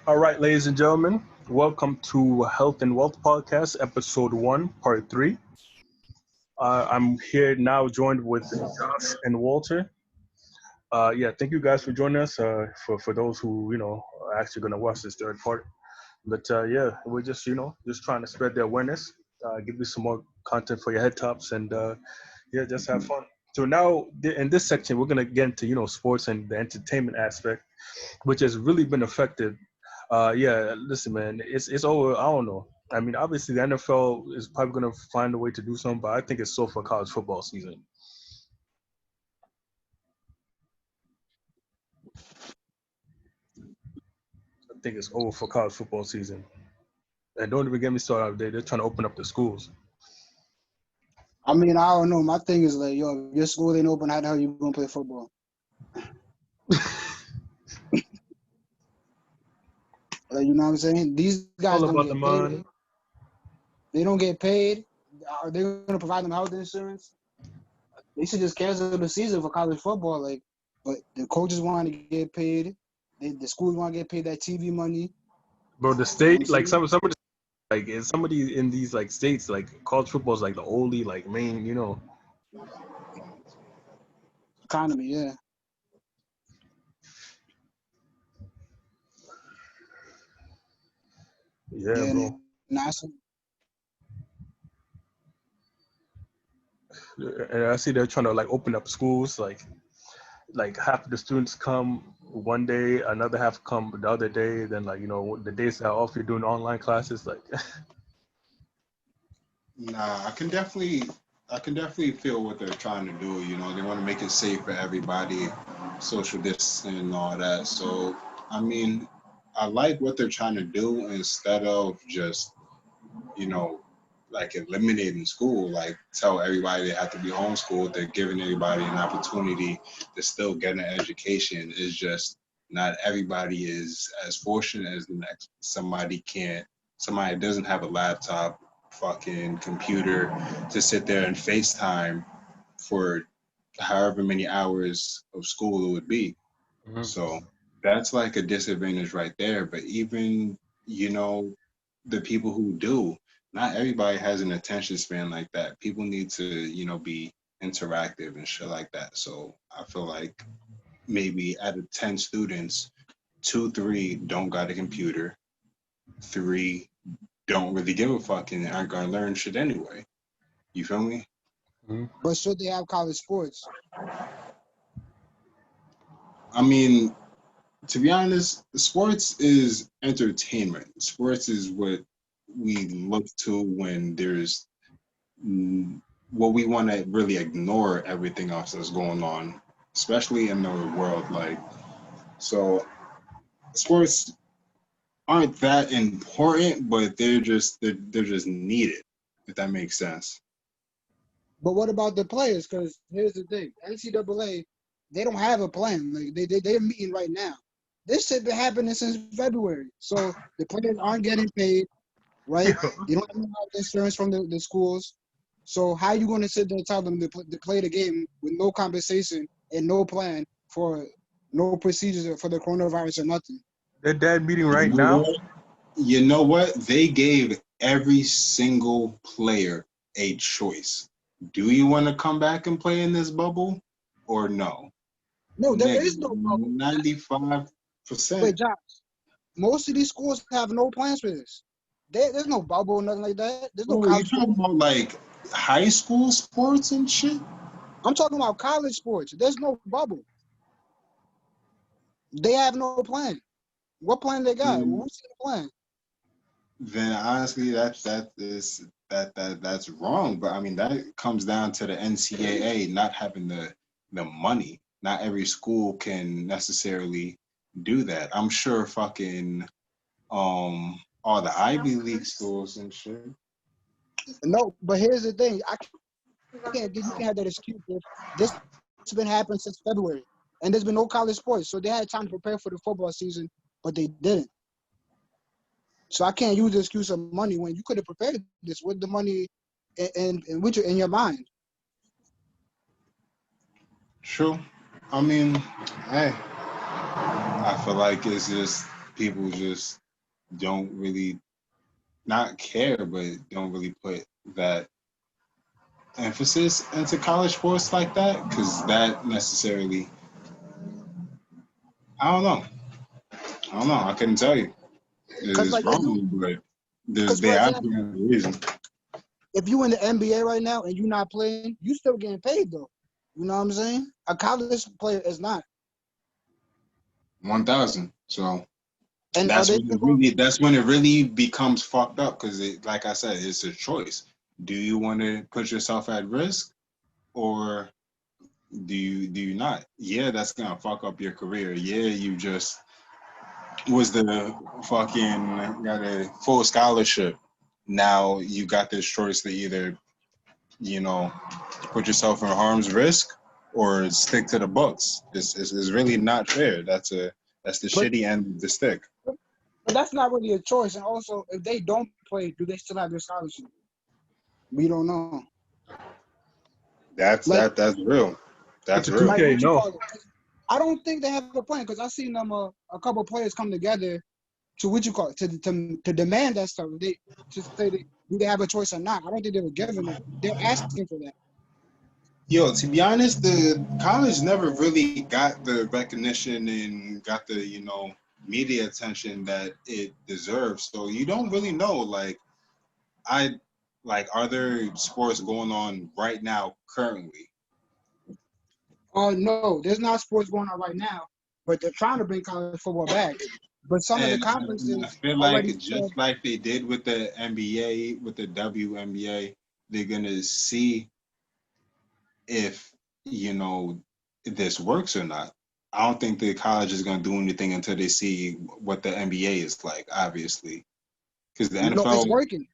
All right, ladies and gentlemen, welcome to Health and Wealth Podcast, Episode 1, Part 3. I'm here now joined with Josh and Walter. Thank you guys for joining us. For those who, are actually going to watch this third part. But we're just trying to spread the awareness, give you some more content for your head tops, and just have fun. So now in this section, we're going to get into, sports and the entertainment aspect, which has really been affected. Listen, man, it's over. I don't know. I mean, obviously the NFL is probably going to find a way to do something, but I think it's so for college football season. I think it's over for college football season. And don't even get me started. They're trying to open up the schools. I mean, I don't know. My thing is like, if your school ain't open, how the hell you gonna play football? You know what I'm saying? These guys don't get paid. They don't get paid. Are they gonna provide them health insurance? They should just cancel the season for college football. But the coaches want to get paid. The schools want to get paid that TV money. Bro, the state, like somebody, like somebody in these like states, like college football is like the only like main, economy, yeah. Yeah, bro. And I see they're trying to like open up schools, like half of the students come one day, another half come the other day. Then the days that are off, you're doing online classes. Like, nah, I can definitely feel what they're trying to do. They want to make it safe for everybody, social distancing and all that. So, I mean, I like what they're trying to do instead of just, like eliminating school, like tell everybody they have to be homeschooled. They're giving everybody an opportunity to still get an education. It's just not everybody is as fortunate as the next. Somebody doesn't have a laptop, fucking computer to sit there and FaceTime for however many hours of school it would be. Mm-hmm. So that's like a disadvantage right there. But even, the people who do, not everybody has an attention span like that. People need to, be interactive and shit like that. So I feel like maybe out of 10 students, 2, 3 don't got a computer, 3 don't really give a fuck and aren't gonna learn shit anyway. You feel me? Mm-hmm. But should they have college sports? I mean, to be honest, sports is entertainment. Sports is what we look to when there's what we want to really ignore everything else that's going on, especially in the world. So sports aren't that important, but they're just needed, if that makes sense. But what about the players? Because here's the thing: NCAA, they don't have a plan. Like they're meeting right now. This shit been happening since February. So the players aren't getting paid, right? They don't have health insurance from the schools. So how you going to sit there and tell them to play the game with no compensation and no plan for no procedures for the coronavirus or nothing? They're dead meeting right now. You know what? They gave every single player a choice. Do you want to come back and play in this bubble or no? No, there is no bubble. 95%. Wait, Josh, most of these schools have no plans for this. There's no bubble or nothing like that. There's no college. You talking about like high school sports and shit? I'm talking about college sports. There's no bubble. They have no plan. What plan they got? What's the plan? Then honestly, that's wrong. But I mean, that comes down to the NCAA not having the money. Not every school can necessarily do that. I'm sure fucking all the Ivy League schools and shit. No, but here's the thing. You can't have that excuse. This has been happening since February, and there's been no college sports, so they had time to prepare for the football season, but they didn't. So I can't use the excuse of money when you could have prepared this with the money in your mind. True. I mean, hey, I feel like it's just people just don't really not care, but don't really put that emphasis into college sports like that, because that necessarily, I don't know. I couldn't tell you. Because It's like if you, wrong, but because for there has example, been a reason. if you in the NBA right now and you're not playing, you still getting paid though. You know what I'm saying? A college player is not. 1,000. So And are they going? that's when it really becomes fucked up, because like I said, it's a choice. Do you want to put yourself at risk, or do you not? Yeah, that's gonna fuck up your career. Yeah, you just was the fucking got a full scholarship. Now you got this choice to either, you know, put yourself in harm's risk or stick to the books. It's really not fair. That's the But, shitty end of the stick. but that's not really a choice. And also, if they don't play, do they still have their scholarship? We don't know. Like, That's real. It's That's a real. like 2K, what you no. call it? I don't think they have a plan because I seen them a couple players come together to what you call it to demand that stuff. They to say do they have a choice or not? I don't think they were given that. They're asking for that. Yo, to be honest, the college never really got the recognition and got the, media attention that it deserves. So you don't really know. Are there sports going on right now currently? No, there's not sports going on right now, but they're trying to bring college football back. But some of the And I conferences feel like already said, just like they did with the NBA, with the WNBA, they're gonna see if this works or not. I don't think the college is gonna do anything until they see what the NBA is like, obviously, because the no, it's NFL working.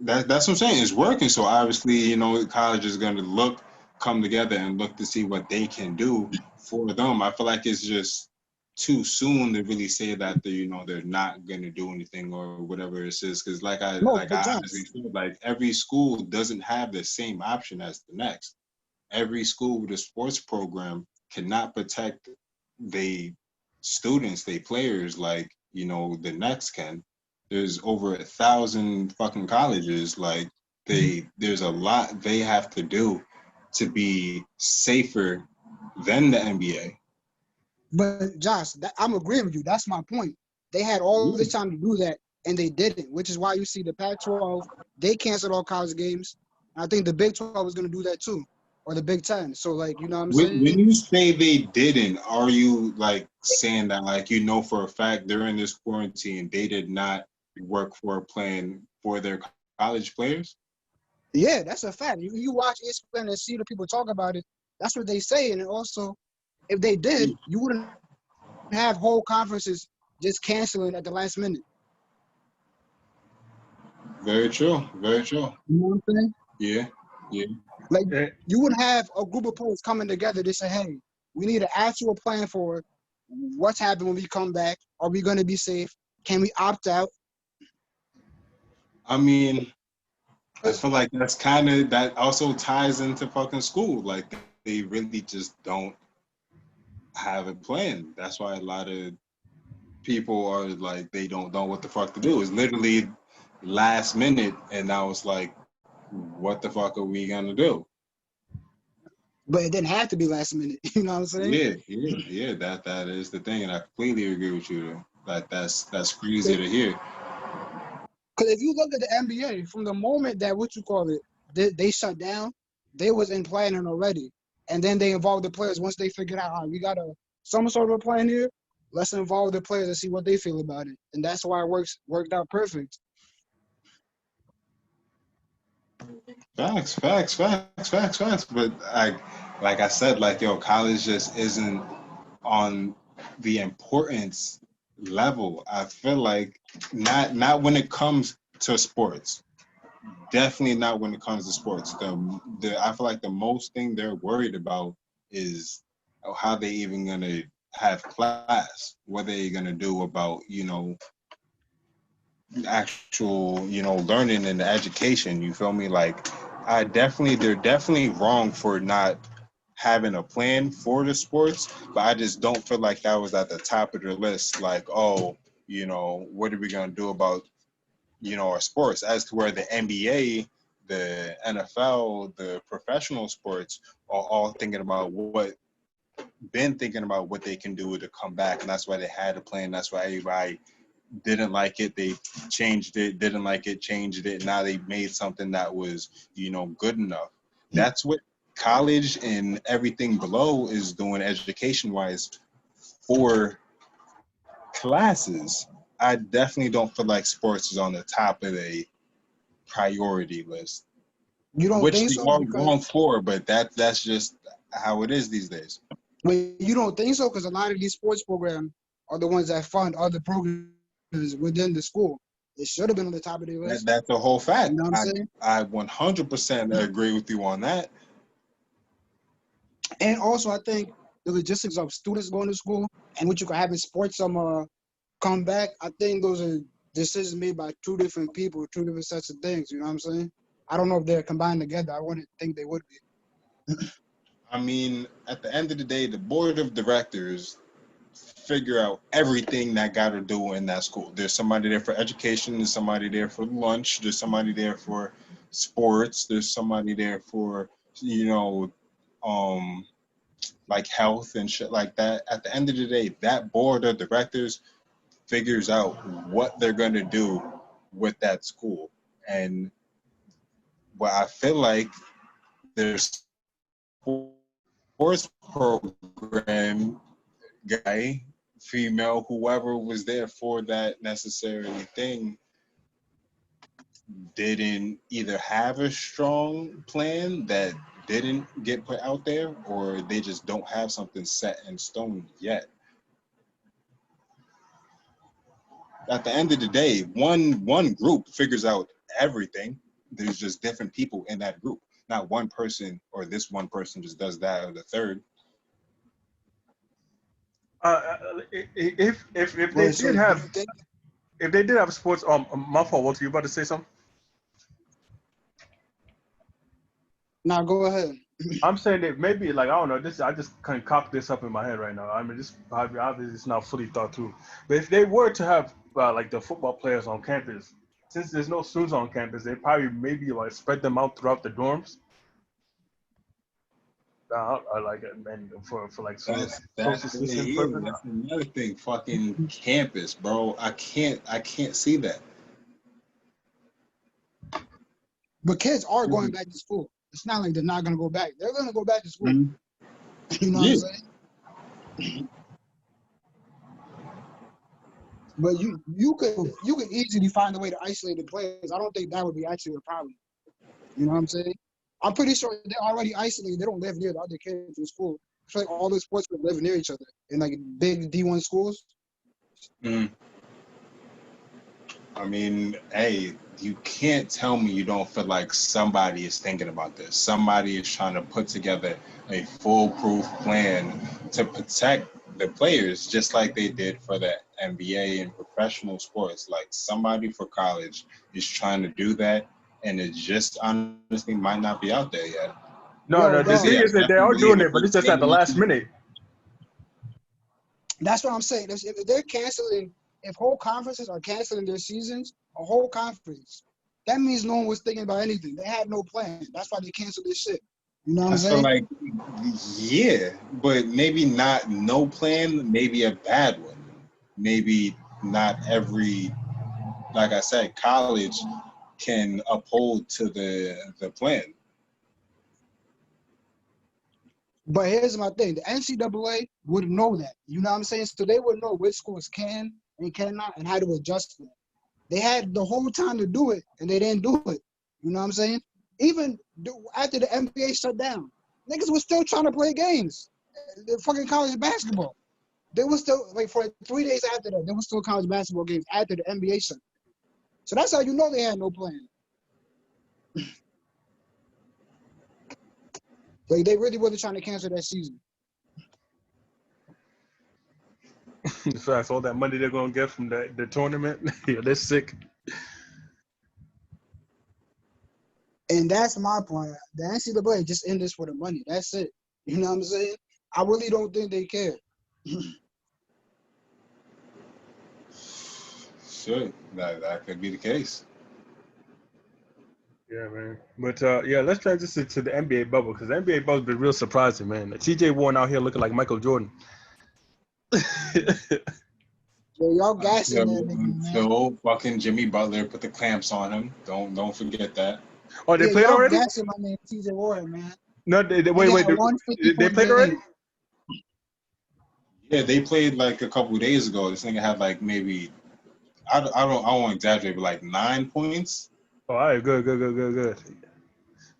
that's what I'm saying. It's working, so obviously, college is gonna come together and look to see what they can do for them. I feel like it's just too soon to really say that they're not gonna do anything or whatever it is, because No, I but honestly feel like every school doesn't have the same option as the next. Every school with a sports program cannot protect the students, they players like the next can. There's over 1,000 fucking colleges. Like there's a lot they have to do to be safer than the NBA. But Josh, I'm agreeing with you. That's my point. They had all this time to do that, and they didn't, which is why you see the Pac-12, they canceled all college games. I think the Big 12 is going to do that too, or the Big 10. So, like, you know what I'm When saying? you say they didn't, are you like saying that for a fact during this quarantine they did not work for a plan for their college players? Yeah, that's a fact. You watch ESPN and see the people talk about it. That's what they say. And also, if they did, you wouldn't have whole conferences just canceling at the last minute. Very true. Very true. You know what I'm saying? Yeah. Yeah. Like, Eh, you wouldn't have a group of players coming together to say, hey, we need an actual plan for what's happening when we come back. Are we going to be safe? Can we opt out? I mean, I feel like that also ties into fucking school. Like they really just don't have a plan. That's why a lot of people are like they don't know what the fuck to do. It's literally last minute, and now it's like, what the fuck are we gonna do? But it didn't have to be last minute. You know what I'm saying? Yeah. That is the thing, and I completely agree with you. Like that's crazy to hear. Because if you look at the NBA, from the moment that they shut down, they was in planning already, and then they involved the players once they figured out, all right, we got some sort of a plan here. Let's involve the players and see what they feel about it, and that's why it worked out perfect. Facts. But like I said, college just isn't on the importance level. I feel like not when it comes to sports. Definitely not when it comes to sports. I feel like the most thing they're worried about is how they even gonna have class. What they gonna do about actual learning and education. You feel me? Like they're definitely wrong for not having a plan for the sports, but I just don't feel like that was at the top of the list. Like, oh, what are we gonna do about our sports? As to where the NBA, the NFL, the professional sports are all thinking about what they can do to come back, and that's why they had a plan. That's why everybody didn't like it, they changed it. Didn't like it, changed it. Now they made something that was good enough. That's what college and everything below is doing education wise for classes. I definitely don't feel like sports is on the top of a priority list, You don't which think they so? are Because wrong for, but that's just how it is these days. you don't think so? Because a lot of these sports programs are the ones that fund other programs within the school. It should have been on the top of their list. That's a whole fact. You know what I'm saying? I 100% agree with you on that. And also, I think the logistics of students going to school and what you can have in sports summer come back, I think those are decisions made by two different people, two different sets of things. You know what I'm saying? I don't know if they're combined together. I wouldn't think they would be. I mean, at the end of the day, the board of directors figure out everything that got to do in that school. There's somebody there for education. There's somebody there for lunch. There's somebody there for sports. There's somebody there for, like health and shit like that. At the end of the day, that board of directors figures out what they're going to do with that school. And what I feel like there's sports program guy, female, whoever was there for that necessarily thing, didn't either have a strong plan that didn't get put out there, or they just don't have something set in stone yet. At the end of the day, one group figures out everything. There's just different people in that group. Not one person or this one person just does that or the third. If they Wait, so did do have you think? if they did have sports, my fault. Walter, you about to say something? Nah, go ahead. I'm saying that maybe, like, I don't know, this I just concoct this up in my head right now. I mean, this obviously it's not fully thought through. But if they were to have like the football players on campus, since there's no students on campus, they probably maybe like spread them out throughout the dorms. I like it, man, for like social That's distancing purposes. that's another thing. Fucking campus, bro. I can't see that. But kids are going back to school. It's not like they're not going to go back. They're going to go back to school. Mm-hmm. You know what I'm saying? But you could easily find a way to isolate the players. I don't think that would be actually a problem. You know what I'm saying? I'm pretty sure they're already isolated. They don't live near the other kids in school. I feel like all the sports would live near each other in like big D1 schools. Mm. I mean, hey, you can't tell me you don't feel like somebody is thinking about this. Somebody is trying to put together a foolproof plan to protect the players, just like they did for the NBA and professional sports. Like somebody for college is trying to do that, and it just honestly might not be out there yet. No, Yo, the dog. thing is that they are doing it, but it's just at the last minute. That's what I'm saying. If they're canceling, if whole conferences are canceling their seasons, a whole conference, that means no one was thinking about anything. They had no plan. That's why they canceled this shit. You know what I'm I feel saying? like, yeah, but maybe not no plan, maybe a bad one. Maybe not every, like I said, college can uphold to the plan. But here's my thing. The NCAA would know that. You know what I'm saying? So they would know which schools can and cannot and how to adjust them. They had the whole time to do it, and they didn't do it. You know what I'm saying? Even after the NBA shut down, niggas was still trying to play games. The fucking college basketball. They were still, like, for 3 days after that, there was still college basketball games after the NBA shut. So that's how you know they had no plan. Like, they really wasn't trying to cancel that season. Facts, all that money they're gonna get from the tournament, yeah, they're sick. And that's my point. The NCAA just in this for the money. That's it. You know what I'm saying? I really don't think they care. Sure, that could be the case. Yeah, man. But yeah, let's transition to the NBA bubble because the NBA bubble's been real surprising, man. TJ Warren out here looking like Michael Jordan. Yo, y'all gassing that nigga, man. Until fucking Jimmy Butler put the clamps on him. Don't forget that. Oh, they Yeah, played y'all already? gassing my man TJ Warren, man. No, wait. Nigga had 150 They played already? Yeah, they played like a couple days ago. This nigga had like maybe I don't want to exaggerate, but like 9 points. Oh, all right, good.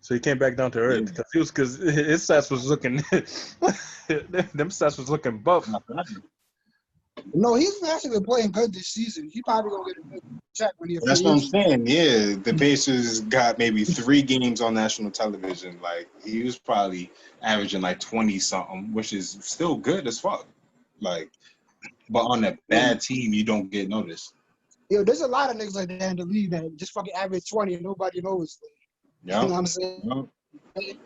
So he came back down to earth because his stats was looking, them stats was looking buff. No, he's actually playing good this season. He probably gonna get a good check when he. That's what I'm saying. Yeah, the Pacers got maybe 3 games on national television. Like he was probably averaging like 20 something, which is still good as fuck. Like, but on a bad team, you don't get noticed. Yo, there's a lot of niggas like that in the league that just fucking average 20 and nobody knows. Yeah, You know what I'm saying? Yep.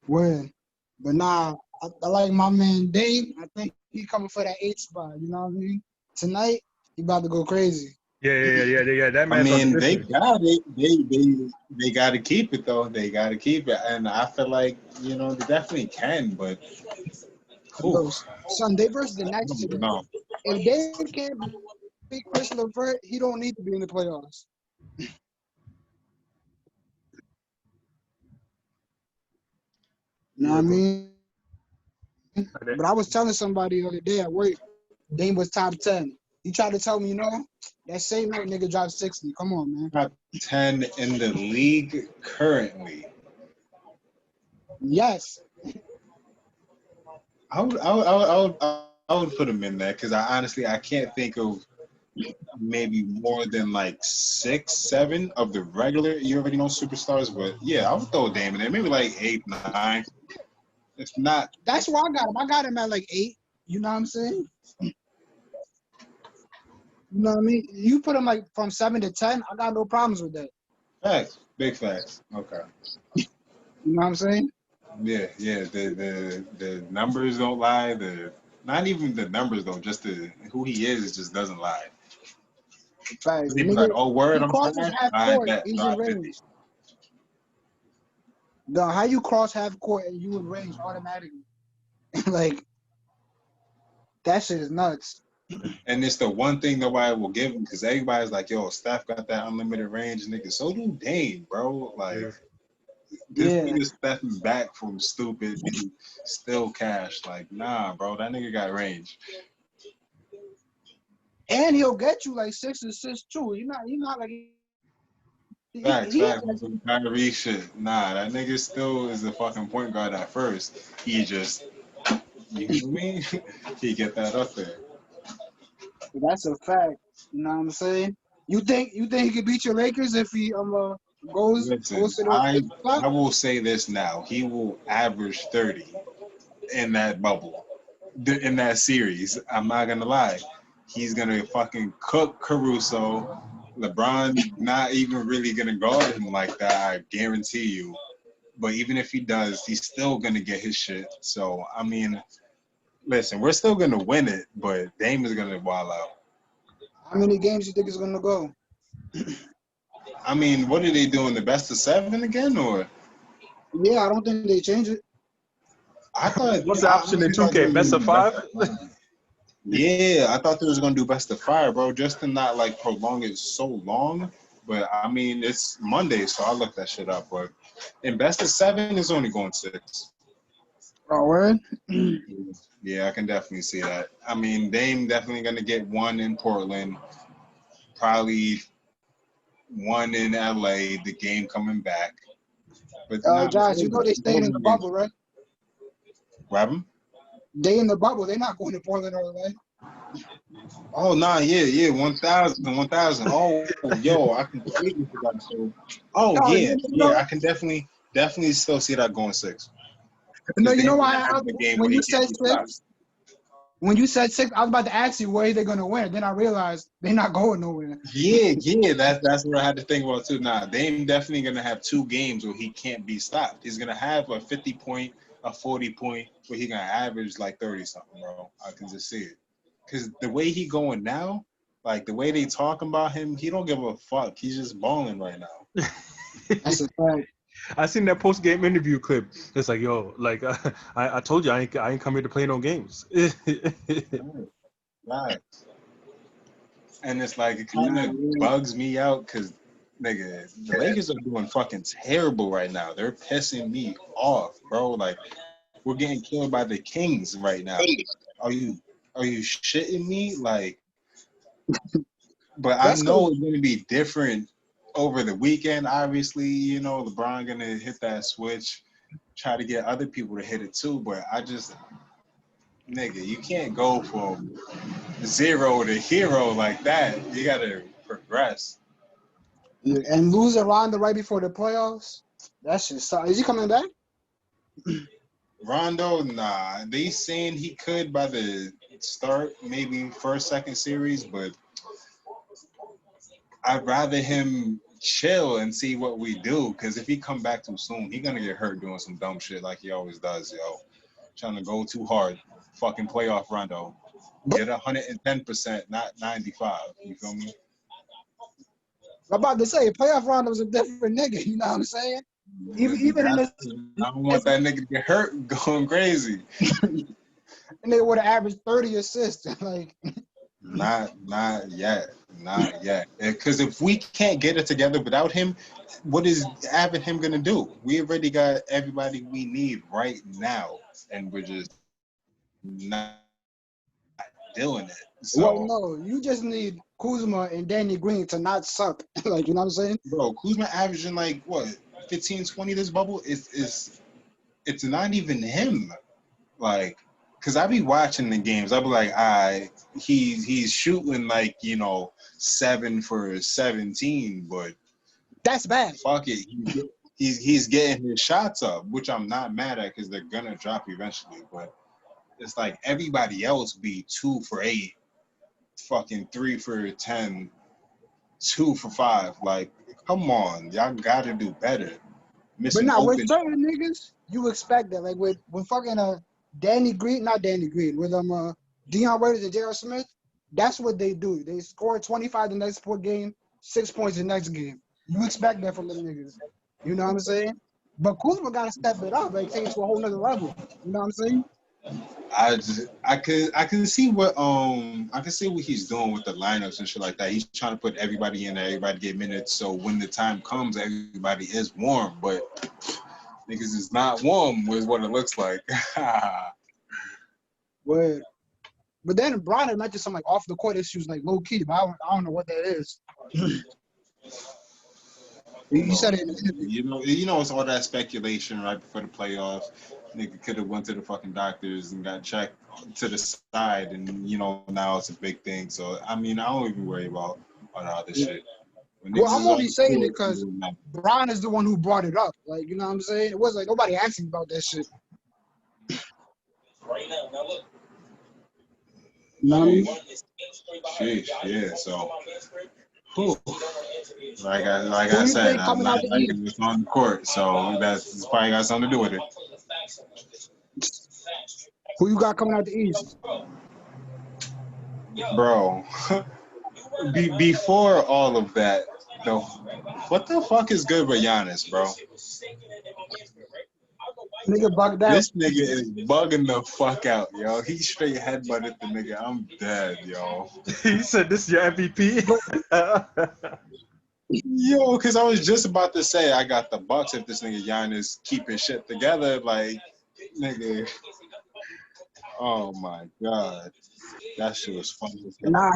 Word. But nah, I like my man Dame. I think he coming for that 8 spot. You know what I mean? Tonight, he about to go crazy. Yeah. That I man's mean, on they the got it. They got to keep it though. They got to keep it, and I feel like they definitely can. But Yo, son, they versus the Knights today. no, If Dame can't beat Chris LeVert, he don't need to be in the playoffs. You know what I mean? But I was telling somebody the other day at work, Dame was top 10. He tried to tell me, that same night nigga dropped 60. Come on, man. top 10 in the league currently. Yes. I would put him in there because I can't think of maybe more than like 6, 7 of the regular superstars. But yeah, I would throw Dame in there. Maybe like 8, 9. It's not. That's where I got him. I got him at like 8. You know what I'm saying? You know what I mean? You put him like from 7 to 10, I got no problems with that. Facts. Big facts. Okay. You know what I'm saying? Yeah. The numbers don't lie. Not even the numbers though. Just who he is just doesn't lie. Facts. They be like, oh, word, he I'm crosses sorry. half I court, bet. he's No, in range. No, how you cross half court and you in range automatically? Like, that shit is nuts. And it's the one thing nobody will give him because everybody's like, yo, Steph got that unlimited range, nigga. So do Dame, bro. Like, this nigga stepping back from stupid and still cash. Like, nah, bro, that nigga got range. And he'll get you like 6 assists too. You're not like Facts. Kyrie shit. Nah, that nigga still is the fucking point guard at first. He just, you know what I mean? He get that up there. That's a fact. You know what I'm saying? You think he could beat your Lakers if he goes to the I will say this now. He will average 30 in that bubble. In that series. I'm not gonna lie. He's gonna fucking cook Caruso. LeBron not even really gonna guard him like that, I guarantee you. But even if he does, he's still gonna get his shit. So I mean, listen, we're still gonna win it, but Dame is gonna wild out. How many games you think it's gonna go? I mean, what are they doing? The best of 7 again, or? Yeah, I don't think they change it. I thought. What's the option in 2K? Best of 5? Yeah, I thought they was gonna do best of 5, bro, just to not like prolong it so long. But I mean, it's Monday, so I'll look that shit up. But in best of 7, it's only going 6. Oh, word? Yeah, I can definitely see that. I mean, Dame definitely gonna get 1 in Portland, probably 1 in LA. The game coming back. But Josh, you know they staying in the bubble, right? What happened? They in the bubble. They're not going to Portland or LA. Oh, nah, yeah, 1,000. Oh, yo, I completely forgot. So, I can definitely still see that going 6. No, you know why? The game When where you he said can't 6, when you said 6, I was about to ask you where they're gonna win. Then I realized they're not going nowhere. Yeah, that's what I had to think about too. Nah, Dame definitely gonna have 2 games where he can't be stopped. He's gonna have a 50-point, a 40-point, where he gonna average like 30 something, bro. I can just see it. Cause the way he going now, like the way they talking about him, he don't give a fuck. He's just balling right now. That's a fact. I seen that post game interview clip. It's like, yo, like I told you I ain't come here to play no games. Right. And it's like it kind of bugs me out because nigga, the Lakers are doing fucking terrible right now. They're pissing me off, bro. Like we're getting killed by the Kings right now. Are you shitting me? Like, but I That's know cool. it's gonna be different over the weekend. Obviously, you know, LeBron gonna hit that switch, try to get other people to hit it too. But I just, nigga, you can't go from 0 to hero like that. You gotta progress. Yeah, and losing Ronda right before the playoffs. That shit sucks. Is he coming back? Rondo, nah. They saying he could by the start, maybe first, second series, but I'd rather him chill and see what we do. Because if he come back too soon, he gonna get hurt doing some dumb shit like he always does, yo. Trying to go too hard. Fucking playoff Rondo. Get 110%, not 95. You feel me? I'm about to say, playoff Ronda was a different nigga. You know what I'm saying? Even in this, I don't want that nigga to get hurt going crazy. and they would have averaged 30 assists. Like, Not yet. Not yet. Because if we can't get it together without him, what is having him gonna do? We already got everybody we need right now, and we're just not doing it. well, So, no, you just need Kuzma and Danny Green to not suck. Like, you know what I'm saying? bro, Kuzma averaging like what 15, 20 this bubble is it's not even him. Like, cause I be watching the games. I be like, he's shooting like 7 for 17, but That's bad. fuck it, he's getting his shots up, which I'm not mad at because they're gonna drop eventually. But it's like everybody else be 2 for 8, fucking 3 for 10, 2 for 5. Like, come on, y'all gotta do better. But Missing now with open. certain niggas, you expect that. Like with fucking Danny Green, not Danny Green, with Deion Waiters and J.R. Smith, that's what they do. They score 25 the next game, 6 points the next game. You expect that from them niggas. You know what I'm saying? But Kuzma gotta step it up, like take it to a whole nother level. You know what I'm saying? I can see what he's doing with the lineups and shit like that. He's trying to put everybody in there, everybody get minutes, so when the time comes, everybody is warm. But niggas is not warm, is what it looks like. But then Bron mentioned some like off the court issues, like low key. But I don't know what that is. You said it in the interview. It's all that speculation right before the playoffs. Nigga could have went to the fucking doctors and got checked to the side, and now it's a big thing. So I mean, I don't even worry about all the other shit. Well, I'm only saying it because Bron is the one who brought it up. Like, you know what I'm saying? It wasn't like nobody asked him about that shit. Right now look. Sheesh, yeah. So, whew. Like I said, I'm not liking this on the court, so that's probably got something to do with it. Who you got coming out the East? Bro, before all of that, though, what the fuck is good with Giannis, bro? Nigga bugged out. This nigga is bugging the fuck out, yo. He straight headbutted the nigga. I'm dead, yo. He said, "This is your MVP." Yo, because I was just about to say I got the Bucks if this nigga Giannis keeping shit together. Like, nigga. Oh my god, that shit was funny. Nah,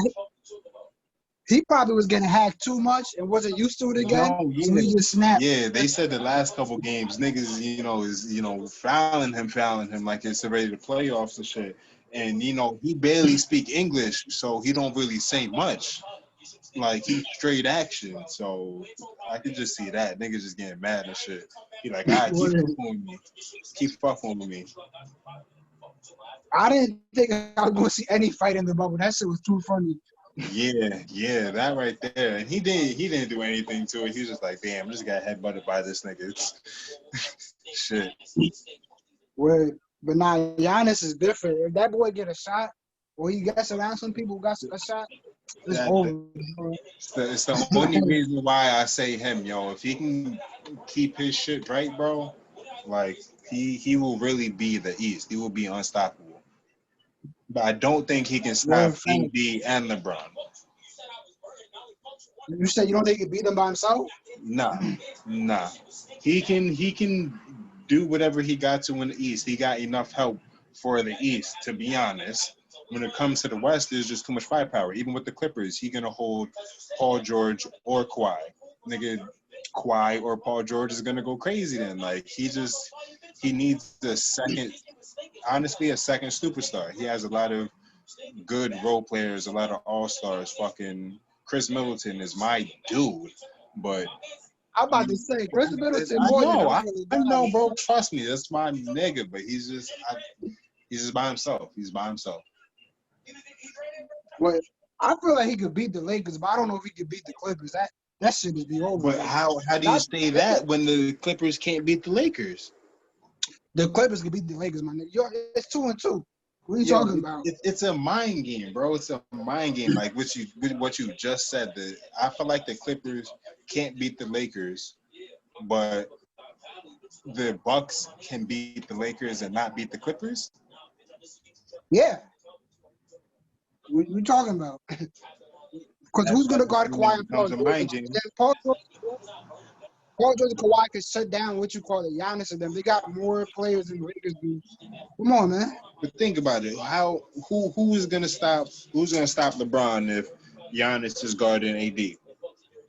he probably was getting hacked too much and wasn't used to it again. No, yeah. So he just snapped. Yeah, they said the last couple games, niggas, is fouling him like it's already the playoffs and shit. And he barely speak English, so he don't really say much. Like, he's straight action, so I could just see that niggas just getting mad and shit. He like, keep fucking with me. I didn't think I was going to see any fight in the bubble. That shit was too funny. Yeah, that right there. And he didn't do anything to it. He was just like, damn, I just got headbutted by this nigga. It's shit. But now Giannis is different. If that boy get a shot, or he gets around some people who got a shot, it's over. It's the only reason why I say him, yo. If he can keep his shit right, bro, like he will really be the East. He will be unstoppable. But I don't think he can stop AD and LeBron. You said you don't think he can beat them by himself? Nah. He can do whatever he got to in the East. He got enough help for the East, to be honest. When it comes to the West, there's just too much firepower. Even with the Clippers, he gonna hold Paul George or Kawhi. Nigga, Kawhi or Paul George is gonna go crazy then. Like he needs a second superstar. He has a lot of good role players, a lot of all-stars. Fucking Chris Middleton is my dude, but I'm about to say Chris Middleton. I know, bro. Trust me, that's my nigga. But he's just by himself. He's by himself. Well, I feel like he could beat the Lakers, but I don't know if he could beat the Clippers. That shit is be over. But how do you say that when the Clippers can't beat the Lakers? The Clippers can beat the Lakers, my nigga. It's 2-2. What are you talking about? It's a mind game, bro. It's a mind game. Like what you just said. I feel like the Clippers can't beat the Lakers, but the Bucks can beat the Lakers and not beat the Clippers. Yeah. What you talking about? Because who's going to guard Kawhi and Paul George? Paul George and Kawhi can shut down Giannis and them. They got more players than the Lakers do. Come on, man. But think about it. Who's gonna stop LeBron if Giannis is guarding AD?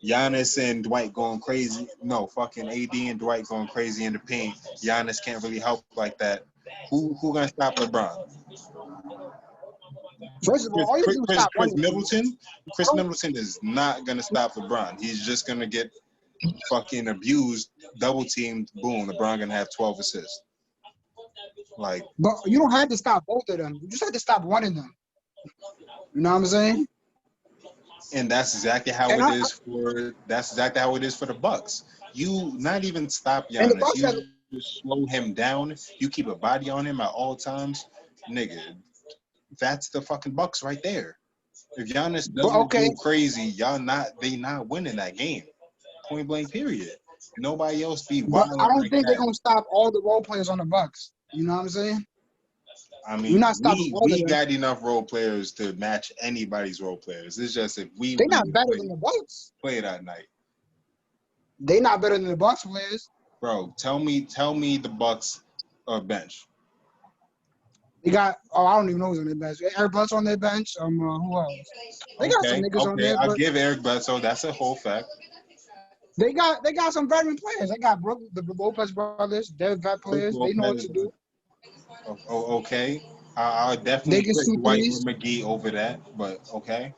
Giannis and Dwight going crazy. No, fucking AD and Dwight going crazy in the paint. Giannis can't really help like that. Who gonna stop LeBron? First of all, Chris Middleton. Chris Middleton is not gonna stop LeBron. He's just gonna get fucking abused, double teamed. Boom, LeBron gonna have 12 assists. Like, but you don't have to stop both of them. You just have to stop one of them. You know what I'm saying? And that's exactly how it is for the Bucks. You not even stop Giannis. You just slow him down. You keep a body on him at all times, nigga. That's the fucking Bucks right there. If Giannis doesn't go crazy, they not winning that game. Point blank. Period. Nobody else be wild. But I don't think they're gonna stop all the role players on the Bucks. You know what I'm saying? I mean, we got enough role players to match anybody's role players. It's just if they're not better than the Bucks. Play that night. They're not better than the Bucks players. Bro, tell me the Bucks bench. They got I don't even know who's on their bench. Eric Bledsoe on their bench. Who else? They got some niggas on there. I'll give Eric Bledsoe. That's a whole fact. They got some veteran players. They got the Lopez brothers. They're vet players. They know what to do. Okay. I'll definitely put Dwight and McGee over that, but okay.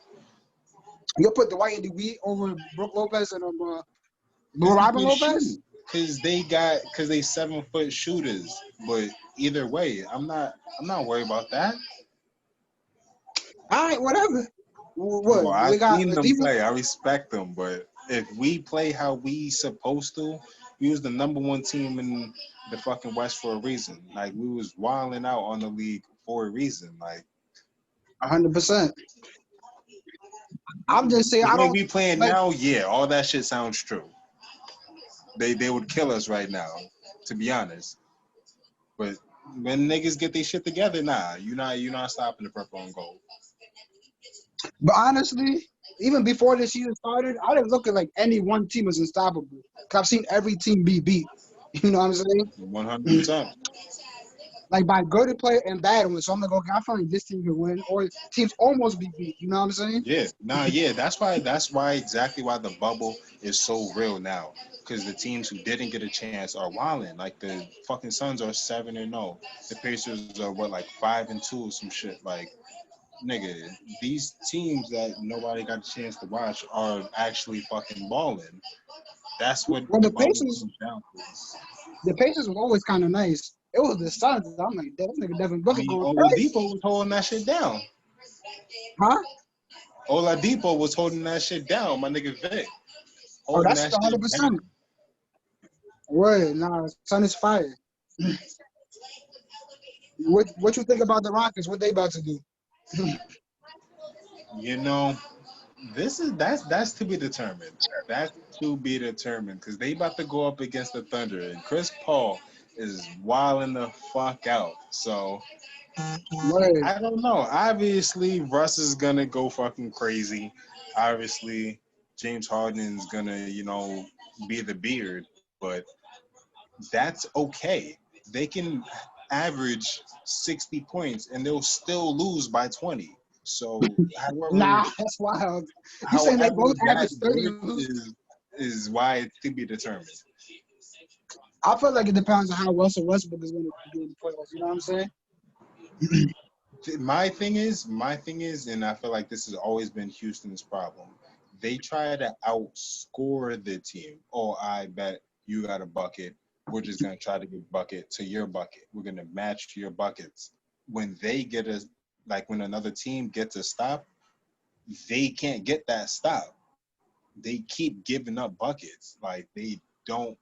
You'll put Dwight and McGee over Brook Lopez and Robin Lopez? Because they 7-foot shooters. But either way, I'm not worried about that. All right, whatever. What? Well, I've seen them play. I respect them, but if we play how we supposed to, we was the number one team in the fucking West for a reason. Like, we was wilding out on the league for a reason. Like, 100%. I'm just saying, I don't be playing now. Yeah, all that shit sounds true. They would kill us right now, to be honest. But when niggas get their shit together, nah, you're not stopping the purple and gold. But honestly, even before this season started, I didn't look at like any one team as unstoppable. Cause I've seen every team be beat. You know what I'm saying? 100%. Like by good play and bad ones. So I'm like, okay, I feel like this team can win, or teams almost be beat. You know what I'm saying? Yeah. That's why exactly why the bubble is so real now. Because the teams who didn't get a chance are wilding. Like the fucking Suns are 7-0. The Pacers are 5-2 or some shit. Like, nigga, these teams that nobody got a chance to watch are actually fucking balling. That's what the Pacers. The Pacers was always kind of nice. It was the Suns. I'm like, this nigga Devin I Booker mean, going crazy. Oladipo was holding that shit down. Huh? Oladipo was holding that shit down. My nigga Vic Oh, holding that's that shit 100%. down. Word, nah, Sun is fire. What you think about the Rockets? What they about to do? You know, that's to be determined. That's to be determined because they about to go up against the Thunder and Chris Paul is wilding the fuck out. So Word. I don't know. Obviously, Russ is gonna go fucking crazy. Obviously, James Harden's gonna, be the beard, but that's okay. They can average 60 points and they'll still lose by 20. So Nah, that's wild. You saying they however both that average 30 works lose? is why it's to be determined. I feel like it depends on how Russell Westbrook is going to do in the playoffs. You know what I'm saying? My thing is, and I feel like this has always been Houston's problem. They try to outscore the team. Oh, I bet you got a bucket. We're just gonna try to get bucket to your bucket. We're gonna match your buckets. When they get when another team gets a stop, they can't get that stop. They keep giving up buckets. Like they don't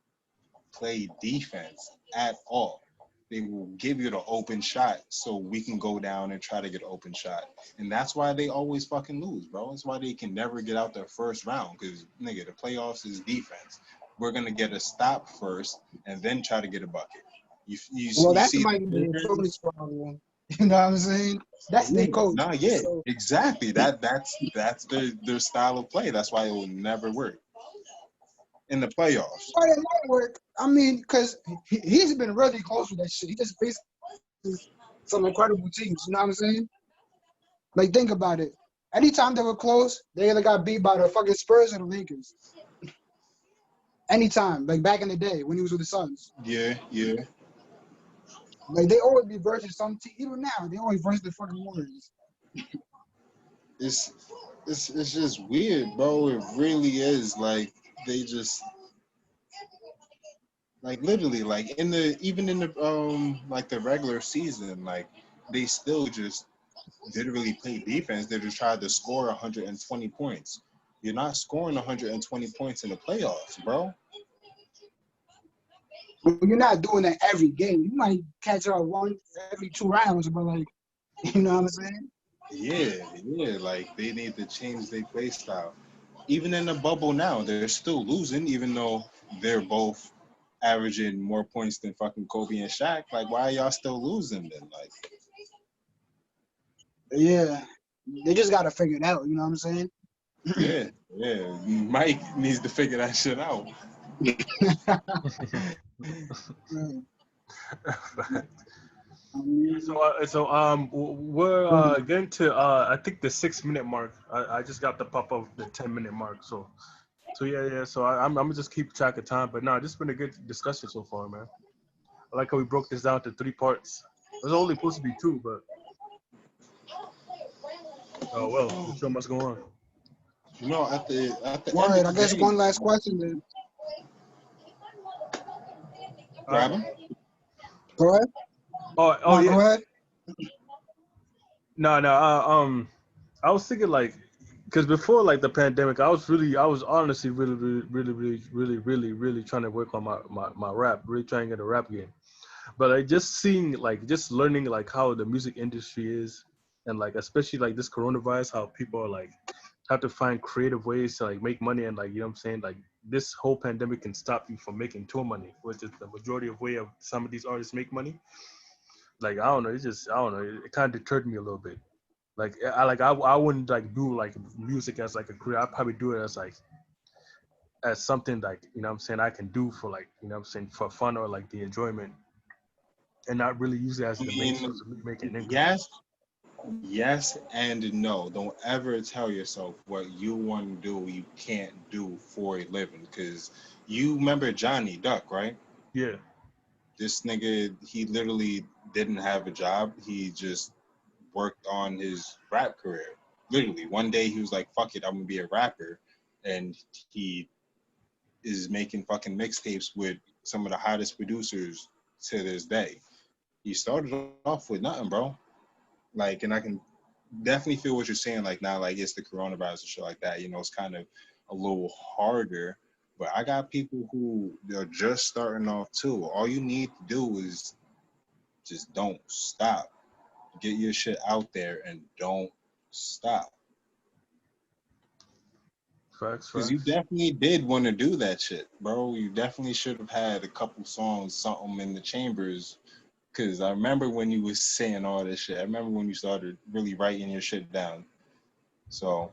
play defense at all. They will give you the open shot so we can go down and try to get an open shot. And that's why they always fucking lose, bro. That's why they can never get out their first round because, nigga, the playoffs is defense. We're going to get a stop first and then try to get a bucket. Well, You that see might be the coach's problem. You know what I'm saying? That's their coach. Nah, yeah, So, exactly. That's their style of play. That's why it will never work in the playoffs. why it might work. I mean, because he's been really close with that shit. He just faced some incredible teams. You know what I'm saying? Like, think about it. Anytime they were close, they either got beat by the fucking Spurs or the Lakers. Anytime, like back in the day when he was with the Suns. Yeah. Like, they always be versus some team. Even now, they always versus the fucking Warriors. It's just weird, bro. It really is. Like they just like literally like even in the like the regular season, like they still just didn't really play defense. They just tried to score 120 points. You're not scoring 120 points in the playoffs, bro. But you're not doing that every game. You might catch up one every 2 rounds, but like, you know what I'm saying? Yeah. Like they need to change their play style. Even in the bubble now, they're still losing, even though they're both averaging more points than fucking Kobe and Shaq. Like, why are y'all still losing then? Like, Yeah. They just got to figure it out. You know what I'm saying? yeah. Mike needs to figure that shit out. We're getting to I think the 6-minute mark. I just got the pop of the 10-minute mark. So yeah. So I'm gonna just keep track of time. But no, this has been a good discussion so far, man. I like how we broke this down to 3 parts. It was only supposed to be 2, but oh well, the show must go on. You know, at the Word, end of I the guess day, one last question then. grab him. Go ahead. Oh yeah. Go ahead. No. I was thinking like, because before like the pandemic, I was honestly really trying to work on my rap, really trying to get a rap game. But I just just learning like how the music industry is, and like especially like this coronavirus, how people are like have to find creative ways to like make money, and like you know what I'm saying, like this whole pandemic can stop you from making tour money, which is the majority of way of some of these artists make money. Like I don't know, I don't know, it kind of deterred me a little bit. Like I wouldn't like do like music as like a career. I'd probably do it as something like, you know what I'm saying, I can do for like, you know what I'm saying, for fun or like the enjoyment, and not really use it as I the main mean, source of me making income. yes and no. Don't ever tell yourself what you want to do you can't do for a living. Because you remember Johnny Duck, right? Yeah. This nigga, he literally didn't have a job. He just worked on his rap career. Literally, one day he was like, fuck it, I'm going to be a rapper. And he is making fucking mixtapes with some of the hottest producers to this day. he started off with nothing, bro. Like, and I can definitely feel what you're saying. Like now, like it's the coronavirus and shit like that. You know, it's kind of a little harder. But I got people who they're just starting off too. All you need to do is just don't stop. Get your shit out there and don't stop. Facts. Because you definitely did want to do that shit, bro. You definitely should have had a couple songs, something in the chambers. Because I remember when you was saying all this shit. I remember when you started really writing your shit down. So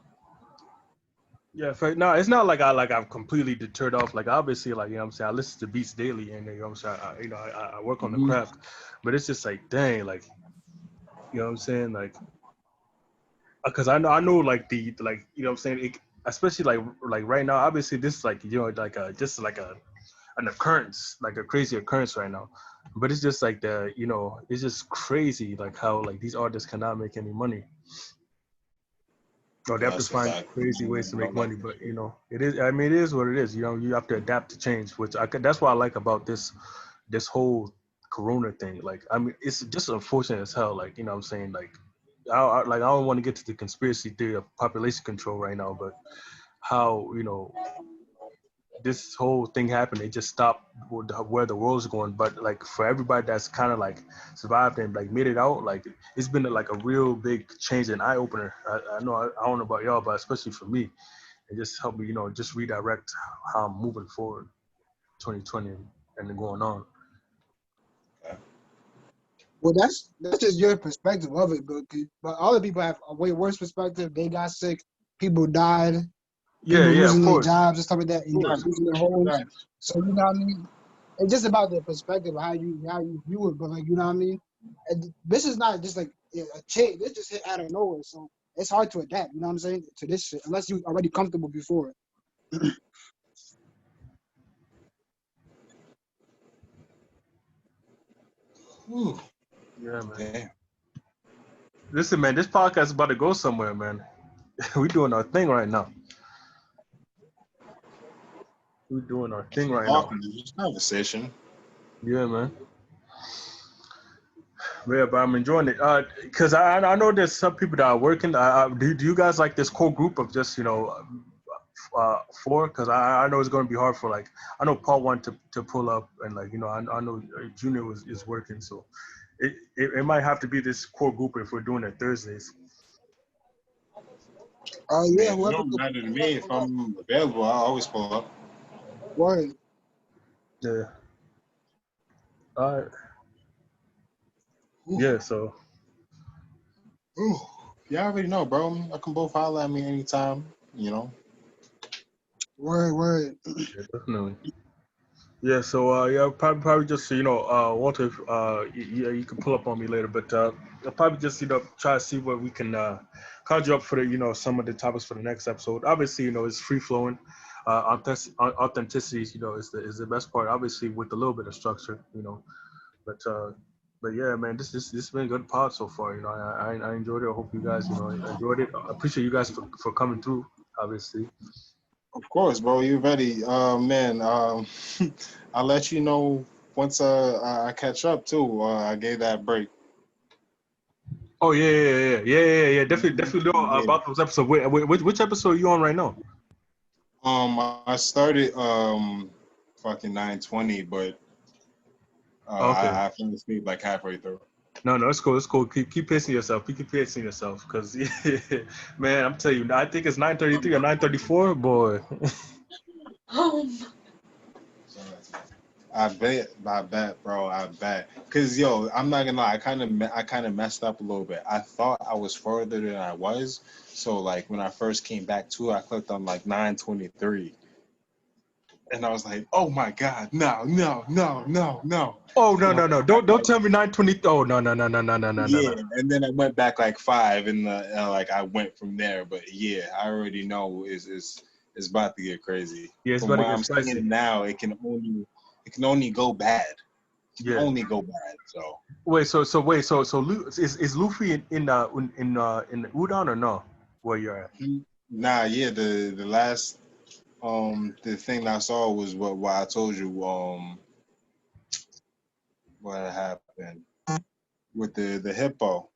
Yeah, no, it's not like I've completely deterred off. Like obviously, like you know what I'm saying, I listen to beats daily, and you know what I'm saying, I work on the craft, but it's just like dang, like you know what I'm saying, like because I know like the like you know what I'm saying, especially like right now, obviously this is like you know like just like an occurrence, like a crazy occurrence right now, but it's just like the you know it's just crazy like how like these artists cannot make any money. No, they have to that's a find fact. crazy ways to Bro, make money, like, but you know, it is. I mean, it is what it is. You know, you have to adapt to change, which that's what I like about this whole Corona thing. Like, I mean, it's just unfortunate as hell. Like, you know, what I'm saying, like, I don't want to get to the conspiracy theory of population control right now, but how you know this whole thing happened, it just stopped where the world's going. But like for everybody that's kind of like survived and like made it out, like it's been like a real big change and eye opener. I know I don't know about y'all, but especially for me, it just helped me, you know, just redirect how I'm moving forward, 2020 and then going on. Well, that's just your perspective of it, but other people have a way worse perspective. They got sick, people died, Yeah, people yeah, of losing their course, jobs and stuff like that, and of course. losing their homes. So you know what I mean? It's just about the perspective of how you view it. But like you know what I mean? And this is not just like a change. This just hit out of nowhere. So it's hard to adapt. You know what I'm saying? To this shit, unless you already comfortable before it. whew, Yeah, man. damn. Listen, man, this podcast is about to go somewhere, man. We doing our thing right now. We doing our thing right now. Talking this conversation. Yeah, man. Yeah, but I'm enjoying it. Cause I know there's some people that are working. Do you guys like this core group of just you know, four? Cause I know it's gonna be hard for like I know Paul wanted to pull up and like you know I know Junior is working, so it might have to be this core group if we're doing it Thursdays. Oh yeah, Man, it whoever don't could matter to pull up, me. If pull up. I'm available, I'll always pull up. Word. Yeah. All right. Yeah. So. Ooh, y'all already know, bro. I can both holler at me anytime, you know. Word. Yeah, definitely. Yeah, so yeah, probably just you know, Walter, you can pull up on me later, but I'll probably just you know try to see what we can conjure up for the you know some of the topics for the next episode. Obviously, you know, it's free flowing. Authenticity, you know, is the best part. Obviously, with a little bit of structure, you know, but yeah, man, this has been a good pod so far. You know, I enjoyed it. I hope you guys you know enjoyed it. I appreciate you guys for coming through. Obviously. Of course, bro. You ready? Man, I'll let you know once I catch up too. I gave that break. Oh yeah. Definitely know Yeah. about those episodes. Which episode are you on right now? I started fucking 9:20, but Oh, okay. I fell asleep like halfway through. No, it's cool. It's cool. Keep pacing yourself. Keep pacing yourself, cause man, I'm telling you, I think it's 9:33 or 9:34, boy. I bet, bro. I bet. Cause yo, I'm not gonna lie. I kind of messed up a little bit. I thought I was further than I was. So like when I first came back to it, I clicked on like 9:23, and I was like, oh my god, no. Oh And I no! went back Don't like tell me 9:20. Oh no! yeah, and then I went back like 5, and like I went from there. But yeah, I already know it's about to get crazy. Yeah, it's From about to what get I'm spicy. seeing now, it can only go bad. It can Yeah. only go bad. So. Wait. Is Luffy in Udon or no? Where you're at? Nah, yeah, the last the thing that I saw was what I told you what happened. with the hippo.